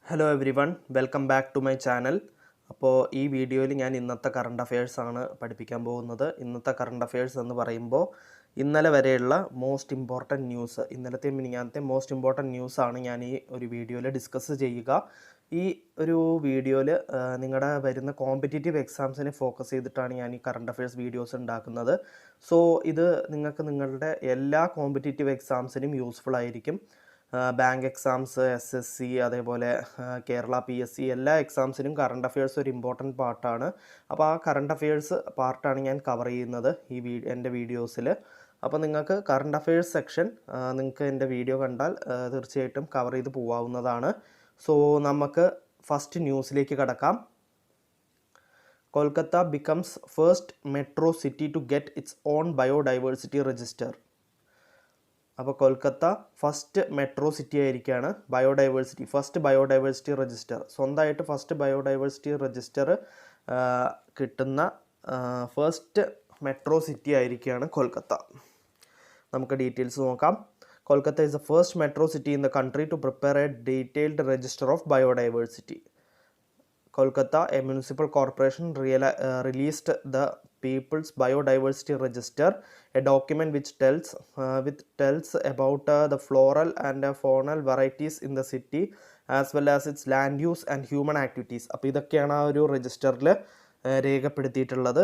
Hello everyone, welcome back to my channel. അപ്പോൾ ഈ വീഡിയോയിൽ ഞാൻ ഇന്നത്തെ കറണ്ട് അഫയേഴ്സാണ് പഠിപ്പിക്കാൻ പോകുന്നത്. ഇന്നത്തെ കറണ്ട് അഫയേഴ്സ് എന്ന് പറയുമ്പോൾ ഇന്നലെ വരെയുള്ള മോസ്റ്റ് ഇമ്പോർട്ടൻറ്റ് ന്യൂസ്, ഇന്നലത്തെ മിനിഞ്ഞാന്നത്തെ മോസ്റ്റ് ഇമ്പോർട്ടൻറ്റ് ന്യൂസാണ് ഞാൻ ഈ ഒരു വീഡിയോയിൽ ഡിസ്കസ് ചെയ്യുക. ഈ ഒരു വീഡിയോയിൽ നിങ്ങളുടെ വരുന്ന കോമ്പറ്റേറ്റീവ് എക്സാംസിനെ ഫോക്കസ് ചെയ്തിട്ടാണ് ഞാൻ ഈ കറണ്ട് അഫയേഴ്സ് വീഡിയോസ് ഉണ്ടാക്കുന്നത്. സോ ഇത് നിങ്ങൾക്ക് നിങ്ങളുടെ എല്ലാ കോമ്പറ്റേറ്റീവ് എക്സാംസിനും യൂസ്ഫുൾ ആയിരിക്കും. ബാങ്ക് എക്സാംസ്, SSC, അതേപോലെ കേരള PSC എല്ലാ എക്സാംസിനും കറണ്ട് അഫയേഴ്സ് ഒരു ഇമ്പോർട്ടൻറ്റ് പാർട്ടാണ്. അപ്പോൾ ആ കറണ്ട് അഫയേഴ്സ് പാർട്ടാണ് ഞാൻ കവർ ചെയ്യുന്നത് എൻ്റെ വീഡിയോസിൽ. അപ്പോൾ നിങ്ങൾക്ക് കറണ്ട് അഫയേഴ്സ് സെക്ഷൻ നിങ്ങൾക്ക് എൻ്റെ വീഡിയോ കണ്ടാൽ തീർച്ചയായിട്ടും കവർ ചെയ്ത് പോവാവുന്നതാണ്. സോ നമുക്ക് ഫസ്റ്റ് ന്യൂസിലേക്ക് കടക്കാം. Kolkata becomes first metro city to get its own biodiversity register. അപ്പോൾ കൊൽക്കത്ത ഫസ്റ്റ് മെട്രോ സിറ്റി ആയിരിക്കുകയാണ് ഫസ്റ്റ് ബയോഡൈവേഴ്സിറ്റി രജിസ്റ്റർ, സ്വന്തമായിട്ട് ഫസ്റ്റ് ബയോഡൈവേഴ്സിറ്റി രജിസ്റ്റർ കിട്ടുന്ന ഫസ്റ്റ് മെട്രോ സിറ്റി ആയിരിക്കുകയാണ് കൊൽക്കത്ത. നമുക്ക് ഡീറ്റെയിൽസ് നോക്കാം. Kolkata is the first metro city in the country to prepare a detailed register of biodiversity. Kolkata, a municipal corporation, released the People's Biodiversity Register, a document which tells about the floral and faunal varieties in the city, as well as its land use and human activities. അപ്പോൾ ഇതൊക്കെയാണ് ആ ഒരു രജിസ്റ്ററിൽ രേഖപ്പെടുത്തിയിട്ടുള്ളത്.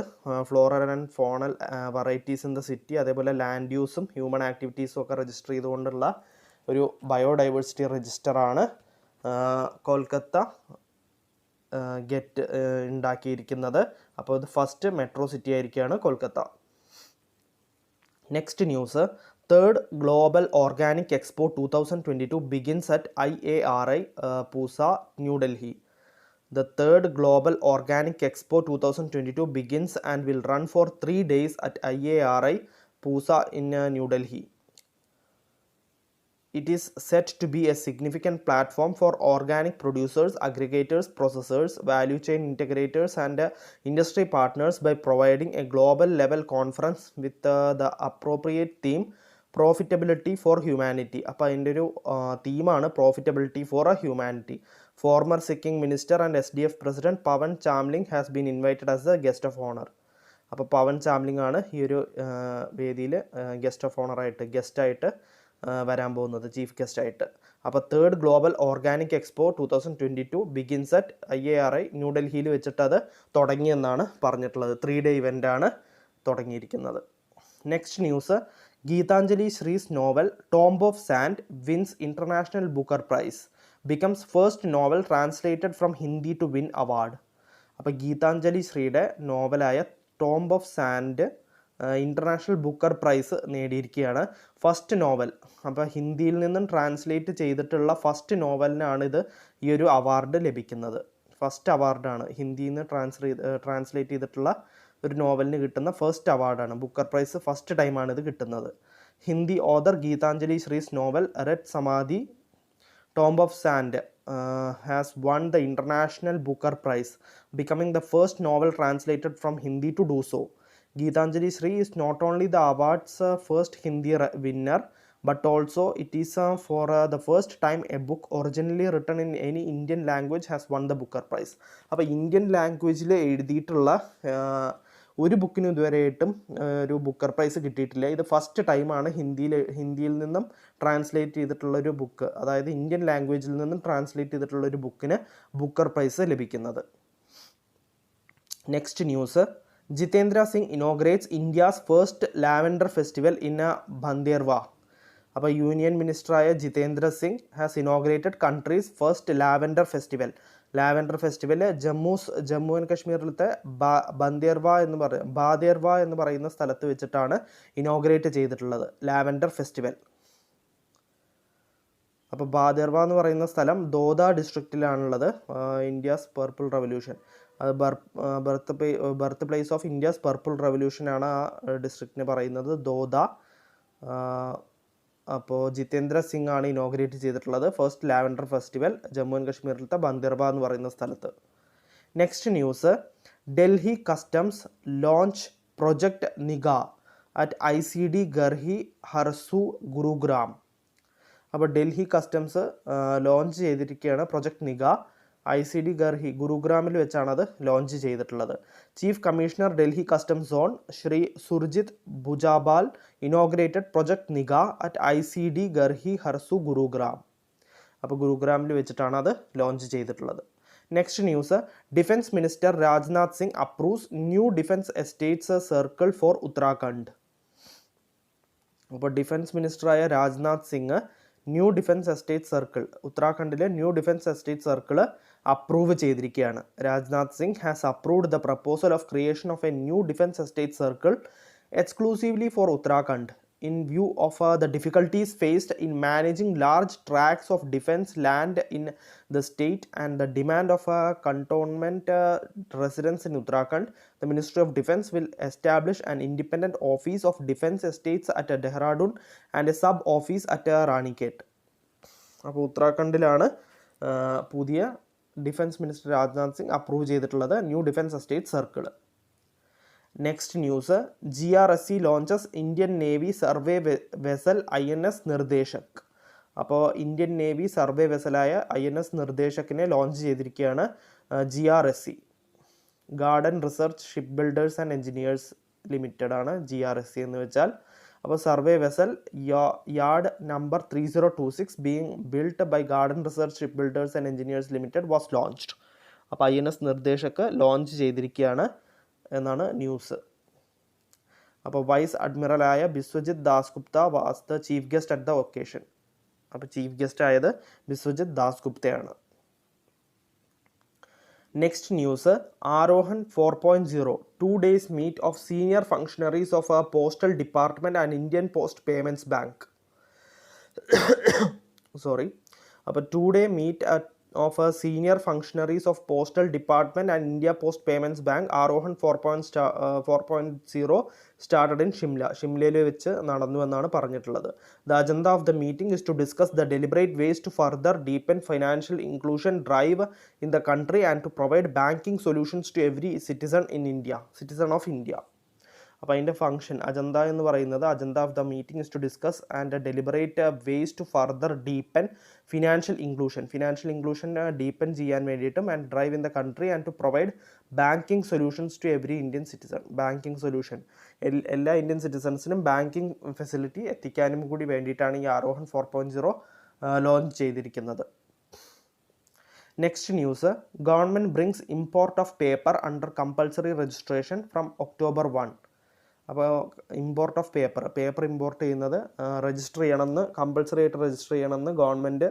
Floral and faunal varieties in the city, അതേപോലെ land യൂസും human ആക്ടിവിറ്റീസും ഒക്കെ രജിസ്റ്റർ ചെയ്തുകൊണ്ടുള്ള ഒരു ബയോഡൈവേഴ്സിറ്റി രജിസ്റ്ററാണ് കൊൽക്കത്ത ഉണ്ടാക്കിയിരിക്കുന്നത്. അപ്പോൾ ഇത് ഫസ്റ്റ് മെട്രോ സിറ്റി ആയിരിക്കുകയാണ് Kolkata. Next news, third global organic expo 2022 begins at IARI Pusa, New Delhi. The third Global Organic Expo 2022 begins and will run for 3 days at IARI Pusa in New Delhi. It is set to be a significant platform for organic producers, aggregators, processors, value chain integrators, and industry partners by providing a global level conference with the appropriate theme Profitability for Humanity. അപ്പോൾ അതിൻ്റെ ഒരു തീമാണ് Profitability for Humanity. Former Sikkim Minister and SDF President Pawan Chamling has been invited as a guest of honor. അപ്പോൾ പവൻ ചാംലിംഗ് ആണ് ഈ ഒരു വേദിയിൽ ഗസ്റ്റായിട്ട് വരാൻ പോകുന്നത്, ചീഫ് ഗസ്റ്റായിട്ട്. അപ്പോൾ third global organic expo 2022 begins at IARI ന്യൂഡൽഹിയിൽ വെച്ചിട്ട് അത് തുടങ്ങിയെന്നാണ് പറഞ്ഞിട്ടുള്ളത്. 3 day ഇവൻ്റാണ് തുടങ്ങിയിരിക്കുന്നത്. Next news, Geetanjali Shree's novel Tomb of Sand wins International Booker Prize, becomes first novel translated from Hindi to win award. അപ്പോൾ ഗീതാഞ്ജലി ശ്രീയുടെ നോവലായ Tomb of Sand International Booker Prize നേടിയിരിക്കുകയാണ്. ഫസ്റ്റ് നോവൽ, അപ്പോൾ ഹിന്ദിയിൽ നിന്നും ട്രാൻസ്ലേറ്റ് ചെയ്തിട്ടുള്ള ഫസ്റ്റ് നോവലിനാണ് ഈ ഒരു അവാർഡ് ലഭിക്കുന്നത്. ഫസ്റ്റ് അവാർഡാണ് ഹിന്ദിയിൽ നിന്ന് ട്രാൻസ്ലേറ്റ് ചെയ്തിട്ടുള്ള ഒരു നോവലിന് കിട്ടുന്ന ഫസ്റ്റ് അവാർഡാണ്. ബുക്കർ പ്രൈസ് ഫസ്റ്റ് ടൈമാണ് ഇത് കിട്ടുന്നത്. Hindi author Geetanjali Shree's novel Ret Samadhi Tomb of Sand has won the International Booker Prize, becoming the first novel translated from Hindi to do so. Geetanjali Shri is not only the award's first Hindi winner, but also it is for the first time a book originally written in any Indian language has won the Booker Prize. അപ്പോൾ Indian ലാംഗ്വേജിൽ എഴുതിയിട്ടുള്ള ഒരു ബുക്കിന് ഇതുവരെയായിട്ടും ഒരു Booker price കിട്ടിയിട്ടില്ല. ഇത് first ടൈമാണ് ഹിന്ദിയിൽ നിന്നും ട്രാൻസ്ലേറ്റ് ചെയ്തിട്ടുള്ള ഒരു ബുക്ക്, അതായത് ഇന്ത്യൻ ലാംഗ്വേജിൽ നിന്നും ട്രാൻസ്ലേറ്റ് ചെയ്തിട്ടുള്ള ഒരു ബുക്കിന് ബുക്കർ പ്രൈസ് ലഭിക്കുന്നത്. Next news, Jitendra Singh inaugurates India's first lavender festival in Bhaderwah. അപ്പോൾ യൂണിയൻ മിനിസ്റ്ററായ Jitendra Singh has inaugurated country's first lavender festival. Jammu and കാശ്മീരിലത്തെ ബാദേർവ എന്ന് പറയുന്ന സ്ഥലത്ത് വെച്ചിട്ടാണ് ഇനോഗ്രേറ്റ് ചെയ്തിട്ടുള്ളത് ലാവൻഡർ ഫെസ്റ്റിവൽ. അപ്പോൾ ബാദേർവ എന്ന് പറയുന്ന സ്ഥലം ദോദ ഡിസ്ട്രിക്റ്റിലാണുള്ളത്. ഇന്ത്യാസ് പർപ്പിൾ റവല്യൂഷൻ, അത് birth place of India's purple റവല്യൂഷനാണ് ആ ഡിസ്ട്രിക്റ്റിന് പറയുന്നത്, ദോദ. അപ്പോൾ ജിതേന്ദ്ര സിംഗ് ആണ് ഇനോഗ്രേറ്റ് ചെയ്തിട്ടുള്ളത് first lavender festival Jammu and കാശ്മീരിലത്തെ ബന്ദേർവ എന്ന് പറയുന്ന സ്ഥലത്ത്. Next news, Delhi customs launch project Niga at ICD Garhi Harsaru Gurugram. അപ്പോൾ ഡൽഹി കസ്റ്റംസ് ലോഞ്ച് ചെയ്തിരിക്കുകയാണ് പ്രൊജക്ട് നിഗ. ICD ഗർഹി ഗുരുഗ്രാമിൽ വെച്ചാണ് അത് ലോഞ്ച് ചെയ്തിട്ടുള്ളത്. Chief commissioner Delhi customs zone Shri Surjit Bhujabal inaugurated project Niga at ICD Garhi Harsaru Gurugram. അപ്പോൾ ഗുരുഗ്രാമിൽ വെച്ചിട്ടാണ് അത് ലോഞ്ച് ചെയ്തിട്ടുള്ളത്. Next news, defence minister Rajnath Singh approves new defence estates circle for Uttarakhand. അപ്പോൾ ഡിഫൻസ് മിനിസ്റ്ററായ Rajnath Singh new defence estate circle, ഉത്തരാഖണ്ഡിലെ new defence estate circle approve ചെയ്തിരിക്കുകയാണ്. Rajnath Singh has approved the proposal of creation of a new defence estate circle exclusively for Uttarakhand in view of the difficulties faced in managing large tracts of defense land in the state and the demand of cantonment residents in Uttarakhand. The Ministry of Defense will establish an independent office of defense estates at Dehradun and a sub office at Ranikhet. അപ്പോൾ ഉത്തരാഖണ്ഡിലാണ് പുതിയ defence minister Rajnath Singh approve ചെയ്തിട്ടുള്ളത് new defence estate circle. Next news, GRSC launches Indian navy survey vessel INS Nirdeshak. അപ്പോൾ Indian navy survey വെസലായ INS നിർദ്ദേശകിനെ launch ചെയ്തിരിക്കുകയാണ് GRSC. Garden research ship builders and engineers limited ആണ് GRSC എന്ന് വെച്ചാൽ. അപ്പോൾ survey vessel yard number 3026 being built by garden research ship builders and engineers limited was launched. അപ്പോൾ INS Nirdeshak launch ചെയ്തിരിക്കുകയാണ് എന്നാണ് ന്യൂസ്. അപ്പോൾ വൈസ് അഡ്മിറലായ Biswajit Dasgupta was the chief guest at the occasion. അപ്പോൾ ചീഫ് ഗസ്റ്റ് ആയത് ബിസ്വജിത് ദാസ്ഗുപ്തയാണ്. Next news, Arohan 4.0 2 days meet of senior functionaries of postal department and Indian post payments bank. അപ്പോൾ 2 day meet of senior functionaries of postal department and India Post Payments Bank ആരോഹൺ 4.0 started in ഷിംലയിൽ വെച്ച് നടന്നു എന്നാണ് പറഞ്ഞിട്ടുള്ളത്. The agenda of the meeting is to discuss the deliberate ways to further deepen financial inclusion drive in the country and to provide banking solutions to every citizen of India. അപ്പോൾ അതിൻ്റെ function agenda എന്ന് പറയുന്നത്, agenda of the meeting is to discuss and deliberate ways to further deepen financial inclusion deepen ചെയ്യാൻ വേണ്ടിയിട്ടും and drive in the country and to provide banking solutions to every Indian citizen. Banking solution എല്ലാ Indian സിറ്റിസൺസിനും banking facility എത്തിക്കാനും കൂടി വേണ്ടിയിട്ടാണ് ഈ Aarohan 4.0 launch ചെയ്തിരിക്കുന്നത്. Next news, government brings import of paper under compulsory registration from October 1. അപ്പോൾ import of paper import ചെയ്യുന്നത് register ചെയ്യണമെന്ന്, കമ്പൾസറി ആയിട്ട് രജിസ്റ്റർ ചെയ്യണമെന്ന് ഗവൺമെൻറ്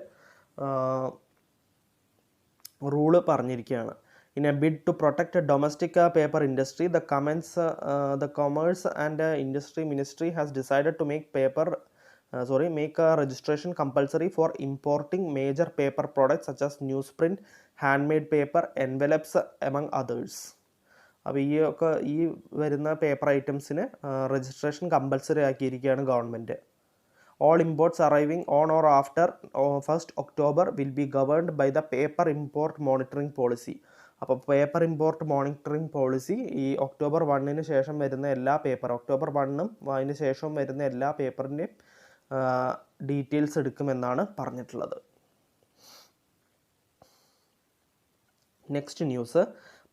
റൂള് പറഞ്ഞിരിക്കുകയാണ്. In a bid to protect domestic paper industry, the commerce and industry ministry has decided to make a registration compulsory for importing major paper products such as newsprint, handmade paper, envelopes among others. അപ്പോൾ ഈ വരുന്ന paper ഐറ്റംസിന് registration compulsory ആക്കിയിരിക്കുകയാണ് government. All imports arriving on or after 1st October will be governed by the paper import monitoring policy. അപ്പോൾ paper import monitoring policy ഈ October 1 ശേഷം വരുന്ന എല്ലാ October 1 അതിന് ശേഷം വരുന്ന എല്ലാ പേപ്പറിൻ്റെയും ഡീറ്റെയിൽസ് എടുക്കുമെന്നാണ് പറഞ്ഞിട്ടുള്ളത്. Next news,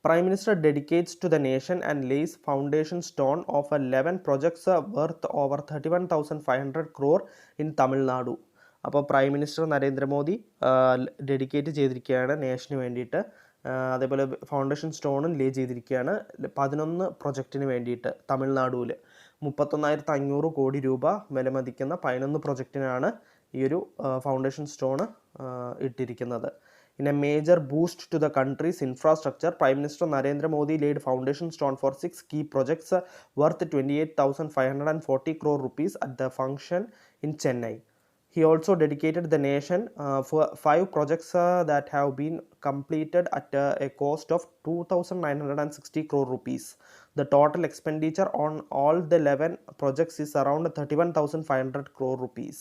Prime Minister dedicates to the nation and lays foundation stone of 11 projects worth over 31,500 crore in Tamil Nadu. അപ്പോൾ പ്രൈം മിനിസ്റ്റർ നരേന്ദ്രമോദി ഡെഡിക്കേറ്റ് ചെയ്തിരിക്കുകയാണ് നേഷന് വേണ്ടിയിട്ട്. അതേപോലെ ഫൗണ്ടേഷൻ സ്റ്റോണും ലേ ചെയ്തിരിക്കുകയാണ് 11 പ്രൊജക്റ്റിന് വേണ്ടിയിട്ട്. തമിഴ്നാടുവിൽ 31,500 കോടി രൂപ വിലമതിക്കുന്ന 11 പ്രൊജക്റ്റിനാണ് ഈ ഒരു ഫൗണ്ടേഷൻ സ്റ്റോണ് ഇട്ടിരിക്കുന്നത്. In a major boost to the country's infrastructure, Prime Minister Narendra Modi laid foundation stone for 6 key projects worth 28,540 crore rupees at the function in Chennai. He also dedicated the nation for 5 projects that have been completed at a cost of 2,960 crore rupees. The total expenditure on all the 11 projects is around 31,500 crore rupees.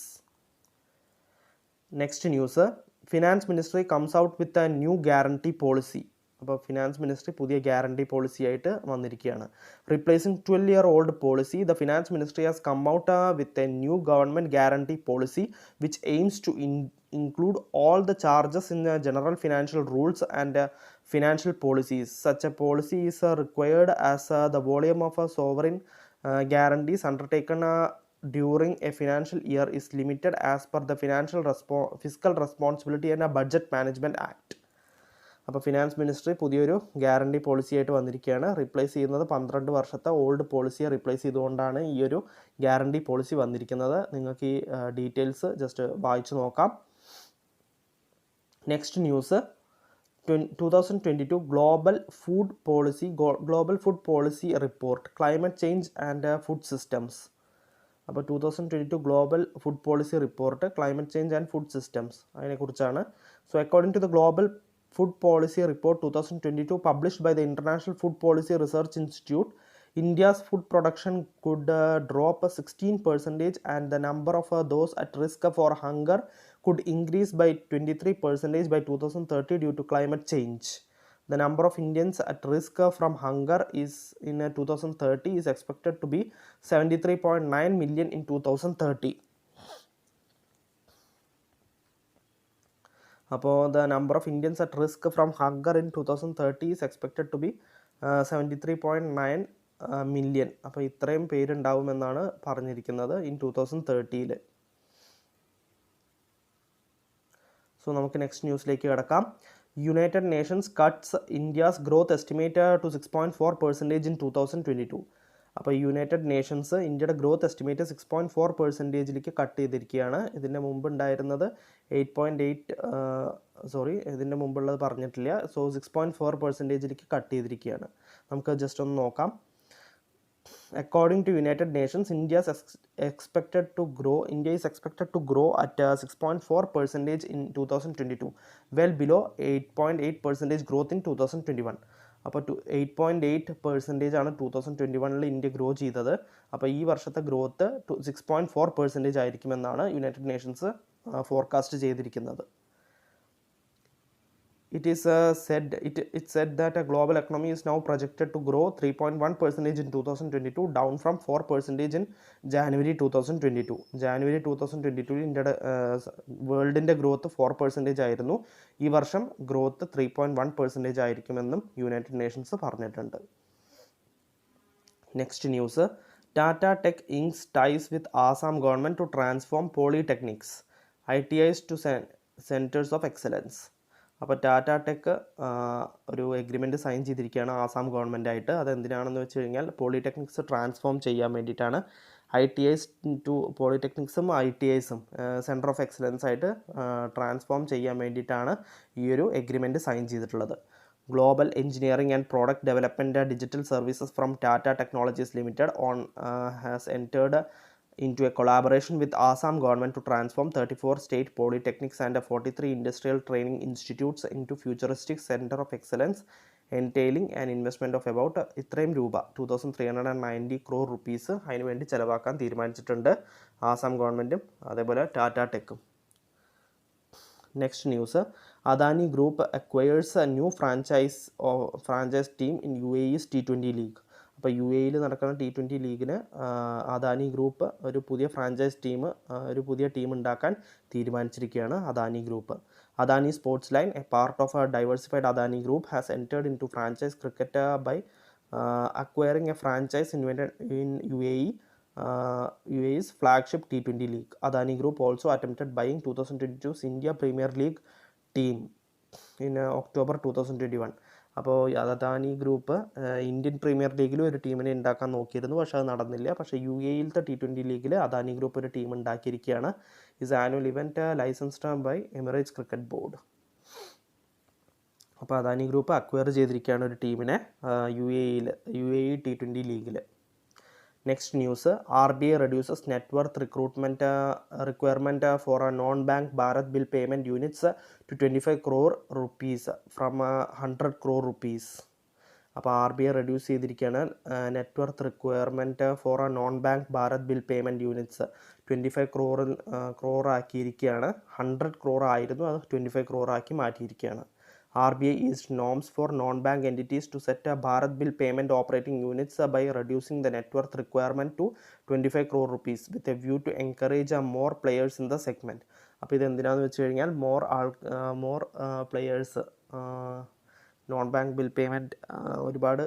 Next news, Finance Ministry comes out with a new guarantee policy. അപ്പോൾ finance ministry പുതിയ guarantee policy ആയിട്ട് വന്നിരിക്കുകയാണ്. Replacing 12-year-old policy, the finance ministry has come out with a new government guarantee policy which aims to include all the charges in the general financial rules and financial policies. Such a policy is required as the volume of sovereign guarantees undertaken during a financial year is limited as per the Fiscal Responsibility and Budget Management Act. അപ്പോൾ finance ministry പുതിയൊരു guarantee policy ആയിട്ട് വന്നിരിക്കുകയാണ്. Replace ചെയ്യുന്നത് 12 വർഷത്തെ old പോളിസിയെ replace ചെയ്തുകൊണ്ടാണ് ഈ ഒരു guarantee policy വന്നിരിക്കുന്നത്. നിങ്ങൾക്ക് ഈ ഡീറ്റെയിൽസ് ജസ്റ്റ് വായിച്ചു നോക്കാം. Next news, 2022 global food policy report, climate change and food systems. അപ്പോൾ 2022 global food policy report, climate change and food systems, അതിനെക്കുറിച്ചാണ്. So according to the global Food Policy Report 2022 published by the International Food Policy Research Institute, India's food production could drop 16% and the number of those at risk for hunger could increase by 23% by 2030 due to climate change. The number of Indians at risk from hunger is in 2030 is expected to be 73.9 million in 2030. അപ്പോൾ the number of Indians at risk from hunger in 2030 is expected to be 73.9 million. അപ്പോൾ ഇത്രയും പേരുണ്ടാവുമെന്നാണ് പറഞ്ഞിരിക്കുന്നത് in 2030. So നമുക്ക് next ന്യൂസിലേക്ക് കിടക്കാം. United Nations cuts India's growth estimate to 6.4% in 2022. അപ്പോൾ United Nations ഇന്ത്യയുടെ growth estimate 6.4%ലേക്ക് കട്ട് ചെയ്തിരിക്കുകയാണ്. ഇതിൻ്റെ മുമ്പ് ഉണ്ടായിരുന്നത് 8.8 ഇതിൻ്റെ മുമ്പുള്ളത് പറഞ്ഞിട്ടില്ല. സോ 6.4%ലേക്ക് കട്ട് ചെയ്തിരിക്കുകയാണ്. നമുക്ക് ജസ്റ്റ് ഒന്ന് നോക്കാം. According to United Nations, India is expected to grow at 6.4% in 2022, well below 8.8% growth in 2021. അപ്പോൾ 8.8% ആണ് 2021 ഇന്ത്യ ഗ്രോ ചെയ്തത്. അപ്പോൾ ഈ വർഷത്തെ ഗ്രോത്ത് 6.4% ആയിരിക്കുമെന്നാണ് യുണൈറ്റഡ് നേഷൻസ് ഫോർകാസ്റ്റ് ചെയ്തിരിക്കുന്നത്. It said that a global economy is now projected to grow 3.1% in 2022, down from 4% in January 2022. January 2022 ഇന്ത്യയുടെ വേൾഡിൻ്റെ growth 4% ആയിരുന്നു. ഈ വർഷം ഗ്രോത്ത് 3.1% ആയിരിക്കുമെന്നും യുണൈറ്റഡ് നേഷൻസ് പറഞ്ഞിട്ടുണ്ട്. Next news, Tata tech inks ties with Assam government to transform polytechnics ITIs to centres of excellence. അപ്പോൾ Tata tech ഒരു agreement sign ചെയ്തിരിക്കുകയാണ് ആസാം ഗവൺമെൻറ്റായിട്ട്. അതെന്തിനാണെന്ന് വെച്ച് കഴിഞ്ഞാൽ പോളിടെക്നിക്സ് ട്രാൻസ്ഫോം ചെയ്യാൻ വേണ്ടിയിട്ടാണ്. ITIs ടു പോളിടെക്നിക്സും ITIസും സെൻറ്റർ ഓഫ് എക്സലൻസ് ആയിട്ട് ട്രാൻസ്ഫോം ചെയ്യാൻ വേണ്ടിയിട്ടാണ് ഈ ഒരു എഗ്രിമെൻറ്റ് സൈൻ ചെയ്തിട്ടുള്ളത്. Global engineering and product development digital services from Tata technologies limited has entered into a collaboration with Assam government to transform 34 state polytechnics and 43 industrial training institutes into futuristic center of excellence, entailing an investment of about ഇത്രയും രൂപ 2390 crore rupees അതിന് വേണ്ടി ചിലവാക്കാൻ തീരുമാനിച്ചിട്ടുണ്ട് ആസാം ഗവൺമെൻറ്റും അതേപോലെ ടാറ്റ ടെക്കും. Next news, Adani group acquires a new franchise team in UAE's T20 league. അപ്പോൾ UAEയിൽ നടക്കുന്ന T20 ലീഗിന് അദാനി ഗ്രൂപ്പ് ഒരു പുതിയ ടീം ഉണ്ടാക്കാൻ തീരുമാനിച്ചിരിക്കുകയാണ് Adani group. Adani sports line, a part of a diversified Adani group, has entered into franchise cricket by acquiring a franchise in UAE's flagship T20 league. Adani Group also attempted buying 2022's India Premier League team in October 2021. അപ്പോൾ Adani group Indian premier ലീഗിലും ഒരു ടീമിനെ ഉണ്ടാക്കാൻ നോക്കിയിരുന്നു, പക്ഷേ അത് നടന്നില്ല. പക്ഷേ UAEയിലത്തെ T20 ലീഗിൽ അദാനി ഗ്രൂപ്പ് ഒരു ടീം ഉണ്ടാക്കിയിരിക്കുകയാണ്. Is annual event licensed by Emirates cricket board. അപ്പോൾ അദാനി ഗ്രൂപ്പ് അക്വയർ ചെയ്തിരിക്കുകയാണ് ഒരു ടീമിനെ UAE T20 ലീഗിൽ. Next news, RBI reduces net worth requirement for a non-bank Bharat bill payment units to 25 crore rupees from 100 crore rupees. അപ്പോൾ RBI reduce ചെയ്തിരിക്കുകയാണ് net worth requirement four A non bank Bharat bill payment units 25 crore ആക്കിയിരിക്കുകയാണ്. 100 crore ആയിരുന്നു, അത് 25 crore ആക്കി മാറ്റിയിരിക്കുകയാണ്. RBI eased norms for non-bank entities to set a Bharat Bill payment operating units by reducing the net worth requirement to 25 crore rupees with a view to encourage more players in the segment. അപ്പോൾ ഇത് എന്തിനാണെന്ന് വെച്ച് കഴിഞ്ഞാൽ more players non bank bill payment ഒരുപാട്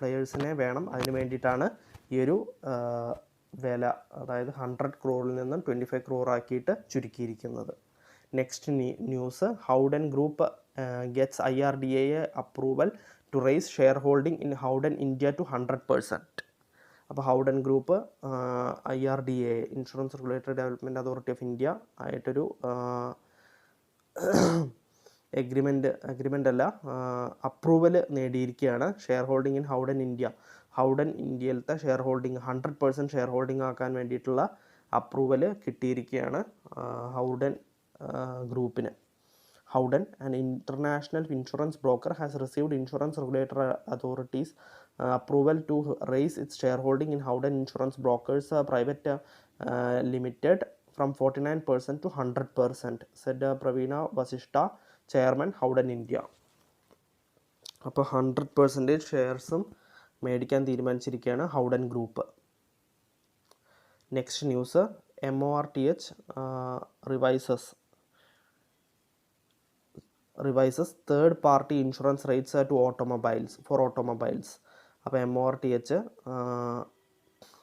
പ്ലെയേഴ്സിനെ വേണം. അതിന് വേണ്ടിയിട്ടാണ് ഈ ഒരു വില, അതായത് 100 crore നിന്നും 25 crore ആക്കിയിട്ട് ചുരുക്കിയിരിക്കുന്നത്. Next news, Howden group gets IRDA approval to raise shareholding in Howden India to 100%. അപ്പോൾ Howden group IRDA insurance regulatory development authority of India ആയിട്ടൊരു അഗ്രിമെൻ്റ് അല്ല അപ്രൂവൽ നേടിയിരിക്കുകയാണ്. ഷെയർ ഹോൾഡിംഗ് ഇൻ ഹൗഡൻ ഇന്ത്യയിലത്തെ share holding 100% share holding ആക്കാൻ വേണ്ടിയിട്ടുള്ള approval കിട്ടിയിരിക്കുകയാണ് ഹൗഡൻ ഗ്രൂപ്പിന്. Howden, an international insurance broker, has received insurance regulatory authorities approval to raise its shareholding in Howden Insurance Brokers Private Limited from 49% to 100%, said Praveena Vasishta, chairman Howden India. അപ്പോൾ 100% ഷെയർസും മേടിക്കാൻ തീരുമാനിച്ചിരിക്കുകയാണ് Howden group. Next news, MORTH revises third party insurance rates to automobiles. അപ്പോൾ MORTH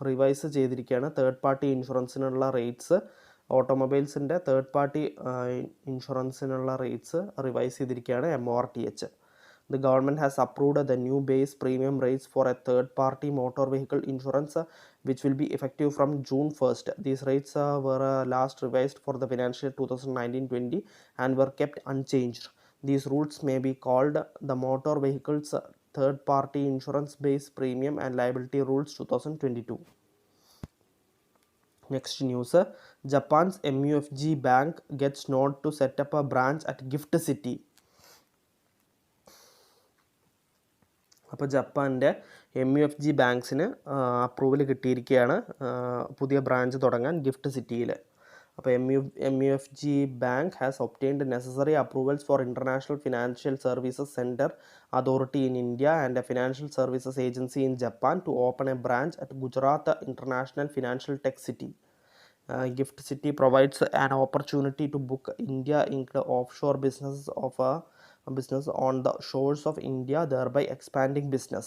revise ചെയ്തിരിക്കുകയാണ് third party ഇൻഷുറൻസിനുള്ള rates. ഓട്ടോമൊബൈൽസിൻ്റെ third party ഇൻഷുറൻസിനുള്ള rates revise ചെയ്തിരിക്കുകയാണ് MORTH. The government has approved the new base premium rates for a third party motor vehicle insurance which will be effective from June 1st. These rates were last revised for the financial 2019-20 and were kept unchanged. These rules may be called the Motor Vehicles Third Party Insurance Base Premium and Liability Rules 2022. Next news, Japan's MUFG Bank gets nod to set up a branch at Gift City. അപ്പോൾ ജപ്പാൻ്റെ MUFG ബാങ്ക്സിന് approval കിട്ടിയിരിക്കുകയാണ് പുതിയ branch തുടങ്ങാൻ gift സിറ്റിയിൽ. അപ്പോൾ MUFG bank has obtained necessary approvals for international financial services centre authority in India and a financial services agency in Japan to open a branch at Gujarat international financial tech city. Gift City provides an opportunity to book India-inked offshore business on the shores of India, thereby expanding business.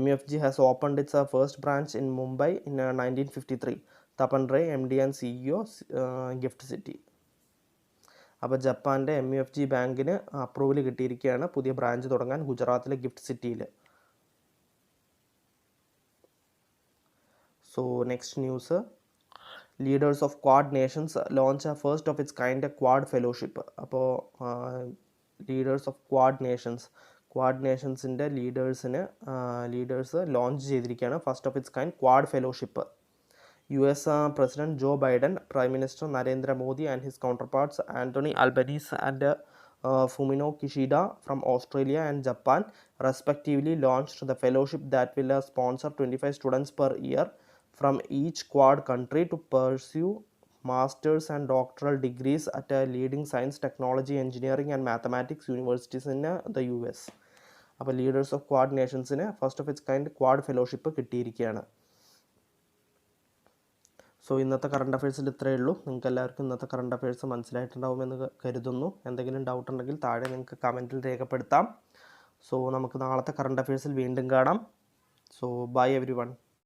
MUFG has opened its first branch in Mumbai in 1953. Tapan Ray, MD and CEO, Gift City. അപ്പോൾ ജപ്പാൻ്റെ MUFG ബാങ്കിന് approval കിട്ടിയിരിക്കുകയാണ് പുതിയ branch തുടങ്ങാൻ ഗുജറാത്തിലെ ഗിഫ്റ്റ് സിറ്റിയിൽ. So next news, leaders of Quad nations launch a first of its kind Quad fellowship. അപ്പോൾ leaders of Quad നേഷൻസിൻ്റെ ലീഡേഴ്സ് ലോഞ്ച് ചെയ്തിരിക്കുകയാണ് first of its kind Quad fellowship. US President Joe Biden, Prime Minister Narendra Modi and his counterparts Anthony Albanese and Fumio Kishida from Australia and Japan respectively launched the fellowship that will sponsor 25 students per year from each Quad country to pursue master's and doctoral degrees at a leading science, technology, engineering and mathematics universities in the US. അപ്പോൾ leaders of Quad നേഷൻസിന് first of its kind Quad fellowship കിട്ടിയിരിക്കുകയാണ്. So ഇന്നത്തെ current അഫയേഴ്സിൽ ഇത്രയേ ഉള്ളൂ. നിങ്ങൾക്ക് എല്ലാവർക്കും ഇന്നത്തെ കറണ്ട് അഫയേഴ്സ് മനസ്സിലായിട്ടുണ്ടാവുമെന്ന് കരുതുന്നു. എന്തെങ്കിലും ഡൗട്ട് ഉണ്ടെങ്കിൽ താഴെ നിങ്ങൾക്ക് കമൻറ്റിൽ രേഖപ്പെടുത്താം. സോ നമുക്ക് നാളത്തെ കറണ്ട് അഫയേഴ്സിൽ വീണ്ടും കാണാം. So bye every one.